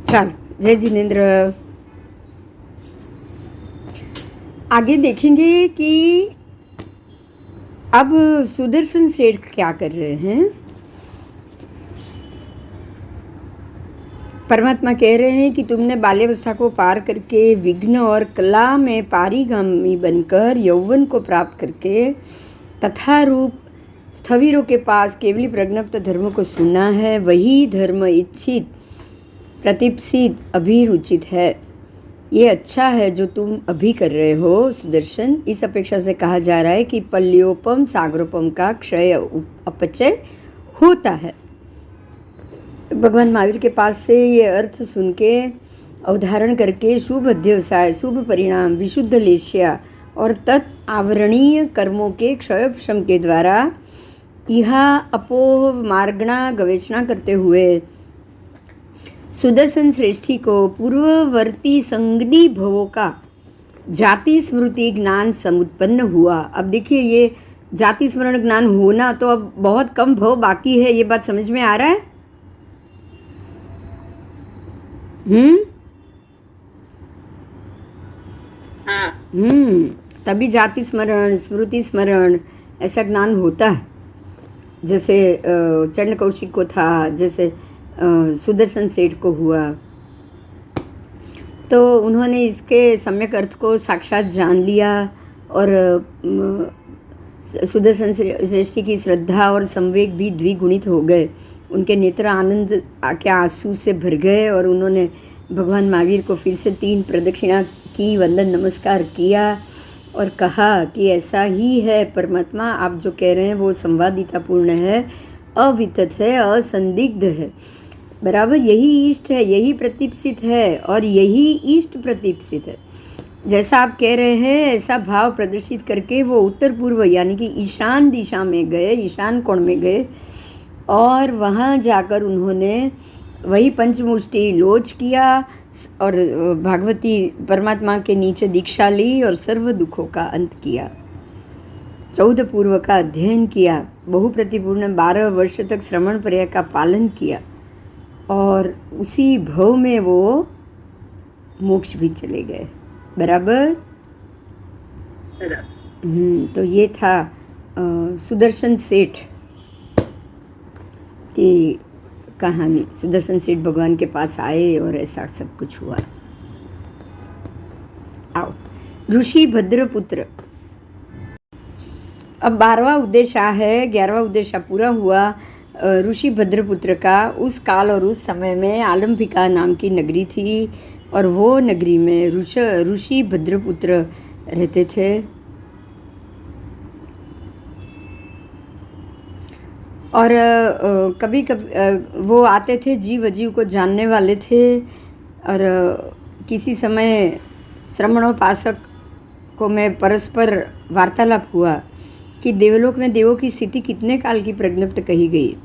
चल जय जिनेन्द्र। आगे देखेंगे कि अब सुदर्शन सेठ क्या कर रहे हैं। परमात्मा कह रहे हैं कि तुमने बाल्यावस्था को पार करके विघ्न और कला में पारिगामी बनकर यौवन को प्राप्त करके तथा रूप स्थविरों के पास केवली प्रज्ञप्त धर्म को सुना है। वही धर्म इच्छित प्रतिप्सित अभिरुचित है। ये अच्छा है जो तुम अभी कर रहे हो सुदर्शन। इस अपेक्षा से कहा जा रहा है कि पल्योपम सागरोपम का क्षय अपचय होता है। भगवान महावीर के पास से ये अर्थ सुन के अवधारण करके शुभ अध्यवसाय, शुभ परिणाम, विशुद्ध लेश्या और तत् आवरणीय कर्मों के क्षयोपशम के द्वारा यह अपोह मार्गणा गवेचना करते हुए सुदर्शन श्रेष्ठी को पूर्ववर्ती संगनी भवों का जाति स्मृति ज्ञान समुत्पन्न हुआ। अब देखिए, ये जाति स्मरण ज्ञान होना तो अब बहुत कम भव बाकी है। ये बात समझ में आ रहा है? तभी जाति स्मरण, स्मृति स्मरण ऐसा ज्ञान होता है। जैसे चंड कौशिक को था, जैसे सुदर्शन सेठ को हुआ, तो उन्होंने इसके सम्यक अर्थ को साक्षात जान लिया और सुदर्शन श्रेष्ठी की श्रद्धा और संवेग भी द्विगुणित हो गए। उनके नेत्र आनंद के आंसू से भर गए और उन्होंने भगवान महावीर को फिर से 3 प्रदक्षिणा की, वंदन नमस्कार किया और कहा कि ऐसा ही है परमात्मा, आप जो कह रहे हैं वो संवादितापूर्ण है, अवितत है, असंदिग्ध है। बराबर यही इष्ट है, यही प्रतिप्सित है और यही इष्ट प्रतिप्सित है। जैसा आप कह रहे हैं ऐसा भाव प्रदर्शित करके वो उत्तर पूर्व यानी कि ईशान दिशा में गए, ईशान कोण में गए और वहाँ जाकर उन्होंने वही पंचमुष्टि लोच किया और भागवती परमात्मा के नीचे दीक्षा ली और सर्व दुखों का अंत किया। 14 पूर्व का अध्ययन किया, बहुप्रतिपूर्ण 12 वर्ष तक श्रवण पर्याय का पालन किया और उसी भव में वो मोक्ष भी चले गए। बराबर। तो ये था सुदर्शन सेठ की कहानी। सुदर्शन सेठ भगवान के पास आए और ऐसा सब कुछ हुआ। आओ, ऋषि भद्रपुत्र। अब 12वां उद्देश्य है, 11वां उद्देश्य पूरा हुआ ऋषि भद्रपुत्र का। उस काल और उस समय में आलंबिका नाम की नगरी थी और वो नगरी में ऋषि भद्रपुत्र रहते थे। और कभी कभी वो आते थे, जीव अजीव को जानने वाले थे। और किसी समय श्रमणोपासक को में परस्पर वार्तालाप हुआ कि देवलोक में देवों की स्थिति कितने काल की प्रज्ञप्त कही गई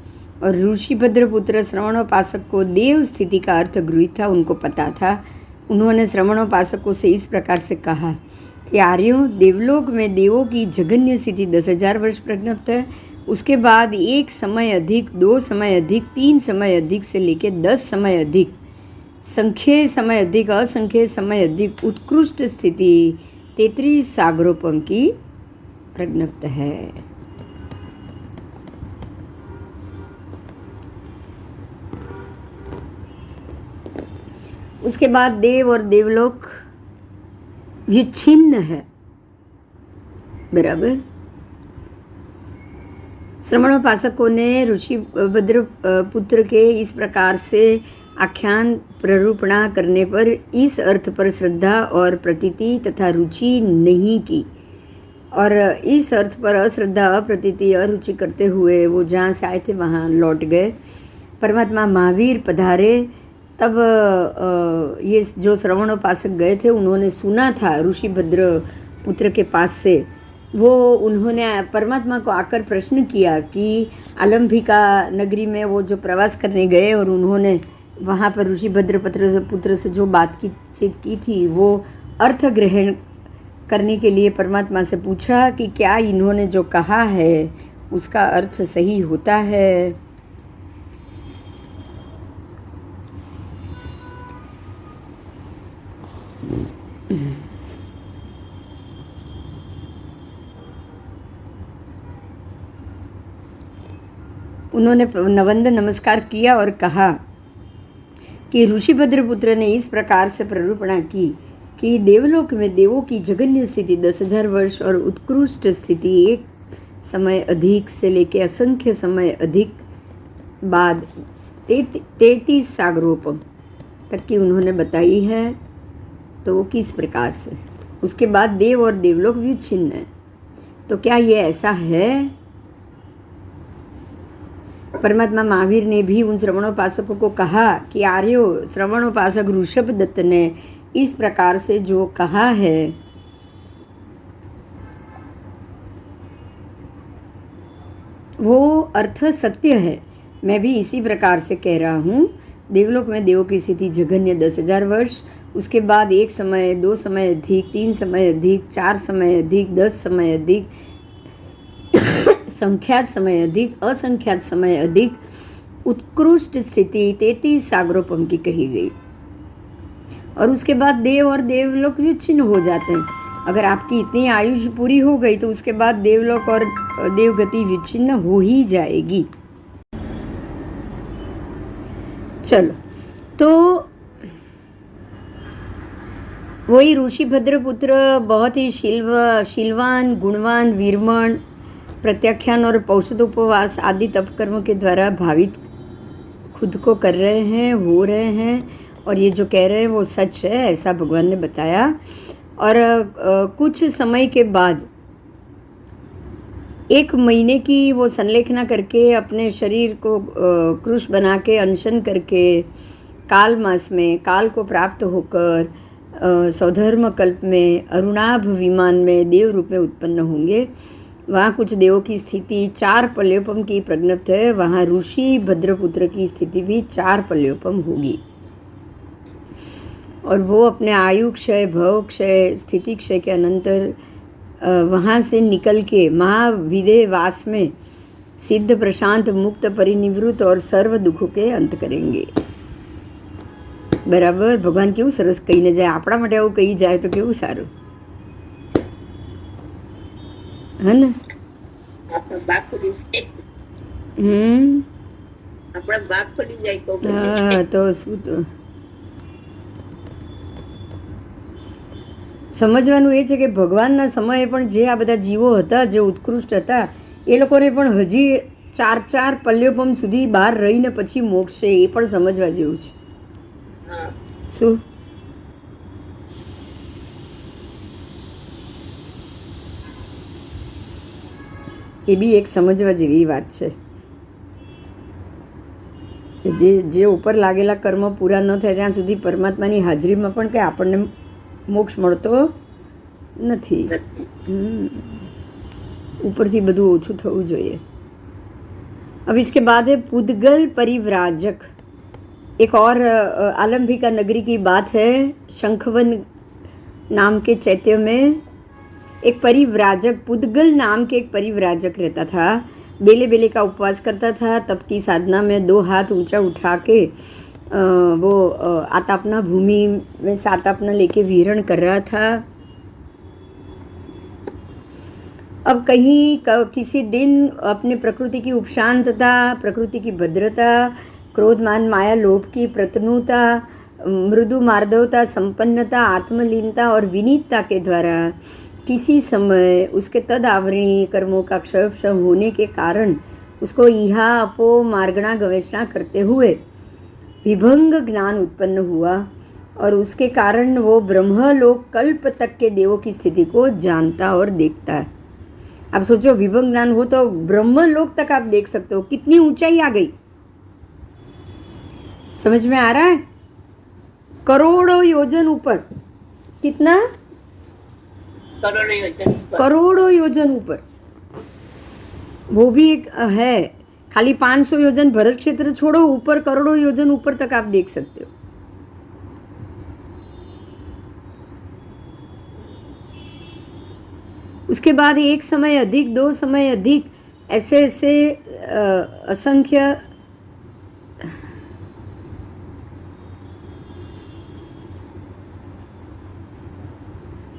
और ऋषि भद्रपुत्र श्रवणोपासक को देव स्थिति का अर्थ गृहीत था, उनको पता था। उन्होंने श्रवणोपासकों से इस प्रकार से कहा कि आर्यों, देवलोक में देवों की जघन्य स्थिति 10,000 वर्ष प्रज्ञप्त है। उसके बाद 1 समय अधिक, 2 समय अधिक, 3 समय अधिक से लेकर 10 समय अधिक, संख्य समय अधिक, असंख्य समय अधिक उत्कृष्ट स्थिति 33 सागरोपम की प्रज्ञप्त है। उसके बाद देव और देवलोक विच्छिन्न है। बराबर। श्रवणोपासकों ने ऋषि भद्रपुत्र के इस प्रकार से आख्यान प्ररूपणा करने पर इस अर्थ पर श्रद्धा और प्रतीति तथा रुचि नहीं की और इस अर्थ पर अश्रद्धा, अप्रतीति, अरुचि करते हुए वो जहाँ से आए थे वहाँ लौट गए। परमात्मा महावीर पधारे तब ये जो श्रवणोपासक गए थे उन्होंने सुना था ऋषि भद्रपुत्र के पास से। वो उन्होंने परमात्मा को आकर प्रश्न किया कि आलंबिका नगरी में वो जो प्रवास करने गए और उन्होंने वहाँ पर ऋषि भद्रपुत्र से जो बातचीत की थी वो अर्थ ग्रहण करने के लिए परमात्मा से पूछा कि क्या इन्होंने जो कहा है उसका अर्थ सही होता है। उन्होंने नवंद नमस्कार किया और कहा कि ऋषिभद्र पुत्र ने इस प्रकार से प्ररूपणा की कि देवलोक में देवों की जघन्य स्थिति 10,000 वर्ष और उत्कृष्ट स्थिति एक समय अधिक से लेके असंख्य समय अधिक बाद 33 सागरोपम तक की उन्होंने बताई है। तो वो किस प्रकार से, उसके बाद देव और देवलोक विच्छिन्न है। तो क्या ये ऐसा है? परमात्मा महावीर ने भी उन श्रवणोपासकों को कहा कि आर्यो, श्रवणोपासक ऋषभ दत्त ने इस प्रकार से जो कहा है वो अर्थ सत्य है। मैं भी इसी प्रकार से कह रहा हूँ। देवलोक में देवों की स्थिति जघन्य 10,000 वर्ष, उसके बाद 1 समय, 2 समय अधिक, 3 समय अधिक, 4 समय अधिक, 10 समय अधिक, संख्यात समय अधिक, असंख्यात समय अधिक, उत्कृष्ट स्थिति 33 सागरोपम की कही गई। और उसके बाद देव और देवलोक विच्छिन्न हो जाते हैं। अगर आपकी इतनी आयुष पूरी हो गई तो उसके बाद देवलोक और देवगति विच्छिन्न हो ही जाएगी। चलो, तो वही ऋषिभद्र पुत्र बहुत ही शीलवान, गुणवान, वीरमण, प्रत्याख्यान और पौषधोपवास आदि तप कर्म के द्वारा भावित खुद को कर रहे हैं, हो रहे हैं, और ये जो कह रहे हैं वो सच है, ऐसा भगवान ने बताया। और कुछ समय के बाद 1 महीने की वो संलेखना करके अपने शरीर को क्रूश बना के अनशन करके काल मास में काल को प्राप्त होकर सौधर्म कल्प में अरुणाभ विमान में देव रूप में उत्पन्न होंगे। वहाँ कुछ देवों की स्थिति 4 पल्योपम की प्रज्ञप्त है। वहाँ ऋषि भद्रपुत्र की स्थिति भी 4 पल्योपम होगी। और वो अपने आयु क्षय, भव क्षय, स्थिति क्षय के अनंतर वहाँ से निकल के महाविदेह वास में सिद्ध, प्रशांत, मुक्त, परिनिवृत्त और सर्व दुखों के अंत करेंगे। बराबर भगवान केવું સરસ કહીને જાય, આપણા માટે આવું કહી જાય તો કેવું સારું, હે ને? હા, તો શું, તો સમજવાનું એ છે કે ભગવાનના સમયે પણ જે આ બધા જીવો હતા, જે ઉત્કૃષ્ટ હતા, એ લોકોને પણ હજી 4 પલ્યોપમ સુધી બહાર રહીને પછી મોક્ષ છે, એ પણ સમજવા જેવું છે. શું એ બી એક સમજવા જેવી વાત છે. જે ઉપર લાગેલા કર્મ પૂરા ન થાય ત્યાં સુધી પરમાત્માની હાજરીમાં પણ કે આપણને મોક્ષ મળતો નથી. ઉપરથી બધું ઓછું થવું જોઈએ. अब इसके बाद है पुद्गल परिव्राजक. एक और आलम्बिका नगरी की बात है. शंखवन नाम के चैत्य में एक परिव्राजक, पुद्गल नाम के एक परिव्राजक रहता था. बेले बेले का उपवास करता था. तप की साधना में 2 हाथ ऊंचा उठा के वो आतापना भूमि में सातापना लेके विहरण कर रहा था. अब कहीं किसी दिन अपने प्रकृति की उपशांतता, प्रकृति की भद्रता, क्रोध, मान, माया, लोभ की प्रतनुता, मृदु मार्दवता, संपन्नता, आत्मलीनता और विनीतता के द्वारा किसी समय उसके तद आवरणीय कर्मों का क्षय होने के कारण उसको इहा अपो मार्गणा गवेषणा करते हुए विभंग ज्ञान उत्पन्न हुआ. और उसके कारण वो ब्रह्मलोक कल्प तक के देवों की स्थिति को जानता और देखता है. आप सोचो, विभंग ज्ञान हो तो ब्रह्मलोक तक आप देख सकते हो. कितनी ऊंचाई आ गई, समझ में आ रहा है? करोड़ों योजन ऊपर. कितना? करोड़ों योजन ऊपर. वो भी एक है. खाली 500 योजन भरत क्षेत्र छोड़ो, ऊपर करोड़ों योजन ऊपर तक आप देख सकते हो. उसके बाद 1 समय अधिक, 2 समय अधिक, ऐसे ऐसे असंख्य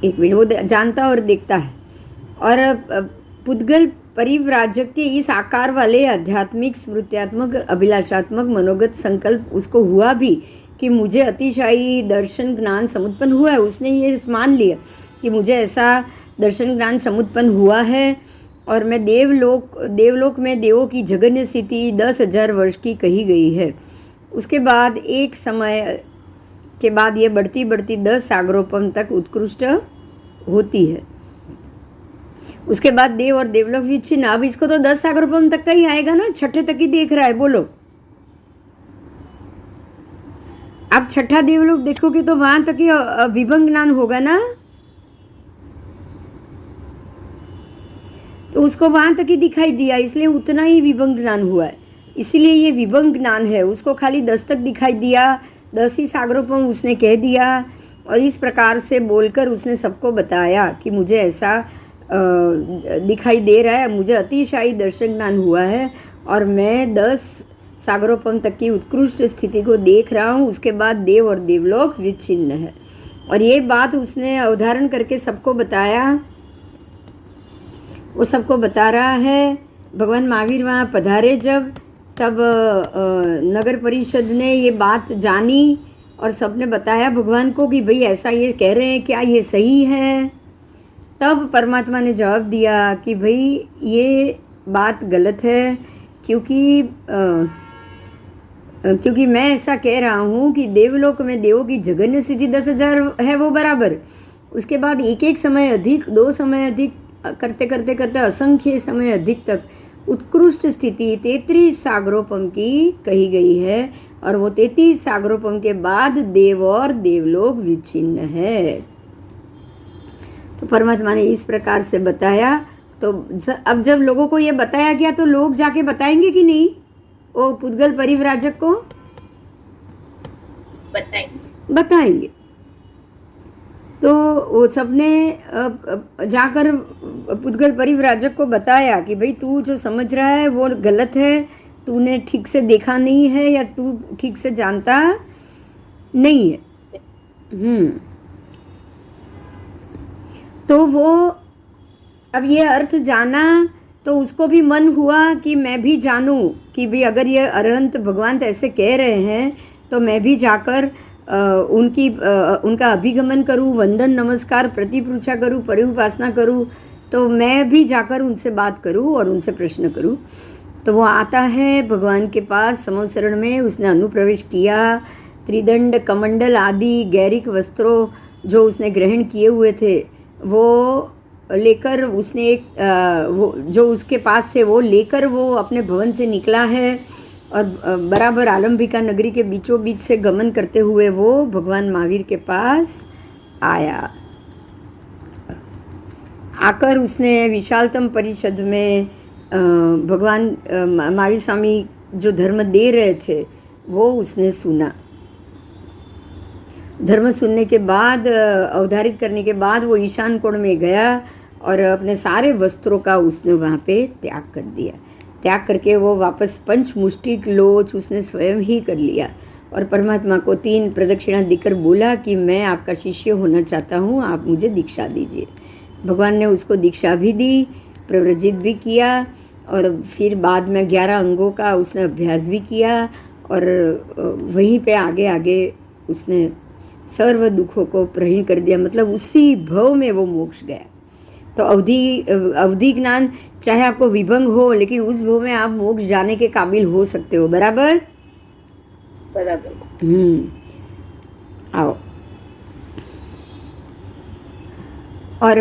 एक मिनट, वो जानता और देखता है। और पुद्गल परिव्राजक के इस आकार वाले आध्यात्मिक स्मृत्यात्मक अभिलाषात्मक मनोगत संकल्प उसको हुआ भी कि मुझे अतिशायी दर्शन ज्ञान समुत्पन्न हुआ है। उसने ये मान लिया कि मुझे ऐसा दर्शन ज्ञान समुत्पन्न हुआ है और मैं देवलोक में देवों की जघन्य स्थिति 10,000 वर्ष की कही गई है। उसके बाद एक समय के बाद ये बढ़ती बढ़ती 10 सागरोपम तक उत्कृष्ट होती है। उसके बाद देव और देवलोक विच्छिन्न। अब इसको तो 10 सागरोपम तक का ही आएगा ना, छठे तक ही देख रहा है। बोलो, आप छठा देवलोक देखोगे तो वहां तक ही विभंग ज्ञान होगा ना, तो उसको वहां तक ही दिखाई दिया, इसलिए उतना ही विभंग ज्ञान हुआ है। इसीलिए ये विभंग ज्ञान है। उसको खाली 10 तक दिखाई दिया, 10 ही सागरोपम उसने कह दिया और इस प्रकार से बोलकर उसने सबको बताया कि मुझे ऐसा दिखाई दे रहा है, मुझे अतिशायी दर्शन ज्ञान हुआ है और मैं 10 सागरोपम तक की उत्कृष्ट स्थिति को देख रहा हूँ। उसके बाद देव और देवलोक विच्छिन्न है। और ये बात उसने अवधारण करके सबको बताया। वो सबको बता रहा है। भगवान महावीर वहाँ पधारे जब, तब नगर परिषद ने ये बात जानी और सबने बताया भगवान को कि भाई ऐसा ये कह रहे हैं, क्या ये सही है? तब परमात्मा ने जवाब दिया कि भाई ये बात गलत है, क्योंकि मैं ऐसा कह रहा हूँ कि देवलोक में देवों की जघन्य स्थिति 10,000 है, वो बराबर। उसके बाद एक समय अधिक, 2 समय अधिक करते करते करते असंख्य समय अधिक तक उत्कृष्ट स्थिति 33 सागरोपम की कही गई है। और वो 33 सागरोपम के बाद देव और देवलोक विच्छिन्न है। तो परमात्मा ने इस प्रकार से बताया। तो अब जब लोगों को ये बताया गया तो लोग जाके बताएंगे कि नहीं वो पुद्गल परिव्राजक को? बताएंगे। तो वो सबने जाकर पुद्गल परिव्राजक को बताया कि भाई तू जो समझ रहा है वो गलत है, तूने ठीक से देखा नहीं है या तू ठीक से जानता नहीं है। तो वो अब ये अर्थ जाना तो उसको भी मन हुआ कि मैं भी जानूं कि भाई अगर ये अरहंत भगवान ऐसे कह रहे हैं तो मैं भी जाकर उनका अभिगमन करूं, वंदन नमस्कार प्रतिपूजा करूं, परिउपासना करूं, तो मैं भी जाकर उनसे बात करूं और उनसे प्रश्न करूं। तो वो आता है भगवान के पास समवसरण में। उसने अनुप्रवेश किया। त्रिदंड कमंडल आदि गैरिक वस्त्रों जो उसने ग्रहण किए हुए थे वो लेकर उसने वो जो उसके पास थे वो लेकर वो अपने भवन से निकला है और बराबर आलंबिका नगरी के बीचों बीच से गमन करते हुए वो भगवान महावीर के पास आया। आकर उसने विशालतम परिषद में भगवान महावीर स्वामी जो धर्म दे रहे थे वो उसने सुना। धर्म सुनने के बाद, अवधारित करने के बाद वो ईशान कोण में गया और अपने सारे वस्त्रों का उसने वहाँ पे त्याग कर दिया। त्याग करके वो वापस पंच मुष्टिक लोच उसने स्वयं ही कर लिया और परमात्मा को 3 प्रदक्षिणा देकर बोला कि मैं आपका शिष्य होना चाहता हूँ, आप मुझे दीक्षा दीजिए। भगवान ने उसको दीक्षा भी दी, प्रव्रजित भी किया और फिर बाद में 11 अंगों का उसने अभ्यास भी किया और वहीं पे आगे आगे उसने सर्व दुखों को प्रहीण कर दिया। मतलब उसी भव में वो मोक्ष गया। तो अवधि ज्ञान चाहे आपको विभंग हो, लेकिन उस भव में आप मोक्ष जाने के काबिल हो सकते हो। बराबर आओ। और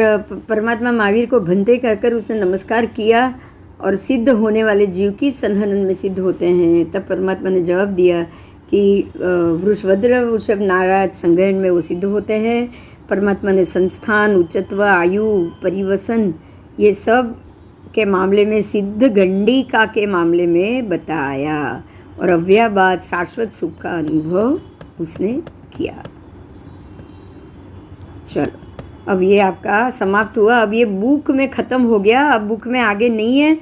परमात्मा महावीर को भंते कहकर उसने नमस्कार किया और सिद्ध होने वाले जीव की संहनन में सिद्ध होते हैं। तब परमात्मा ने जवाब दिया कि वृषभद्र वृषभ नाराज संग्रहण में वो सिद्ध होते हैं। परमात्मा ने संस्थान, उच्चत्व, आयु, परिवसन ये सब के मामले में, सिद्ध गंडिका के मामले में बताया और अव्ययवाद शाश्वत सुख का अनुभव उसने किया। चलो, अब ये आपका समाप्त हुआ। अब ये बुक में ख़त्म हो गया। अब बुक में आगे नहीं है।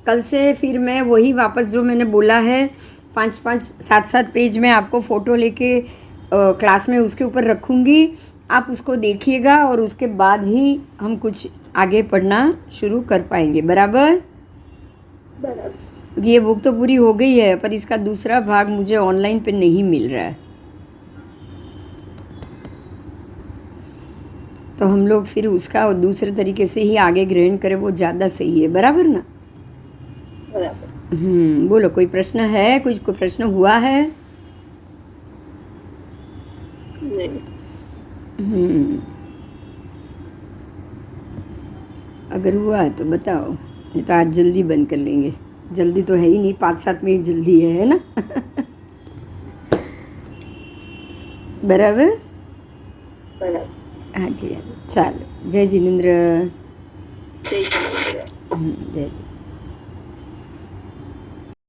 कल से फिर मैं वही वापस जो मैंने बोला है 5-5, 7-7 पेज में आपको फ़ोटो लेके क्लास में उसके ऊपर रखूँगी आप उसको देखिएगा और उसके बाद ही हम कुछ आगे पढ़ना शुरू कर पाएंगे, बराबर? बराबर। ये बुक तो पूरी हो गई है, पर इसका दूसरा भाग मुझे ऑनलाइन पे नहीं मिल रहा है, तो हम लोग फिर उसका और दूसरे तरीके से ही आगे ग्रहण करें, वो ज़्यादा सही है, बराबर ना? बराबर। बोलो, कोई प्रश्न है? कोई प्रश्न हुआ है? नहीं। अगर हुआ है तो बताओ, नहीं तो आज जल्दी बंद कर लेंगे। जल्दी तो है ही नहीं, 5-7 मिनट जल्दी है ना? बराबर? बराबर। हाँ जी, हाँ जी, चलो, जय जिनेंद्र। जय जिनेंद्र। जय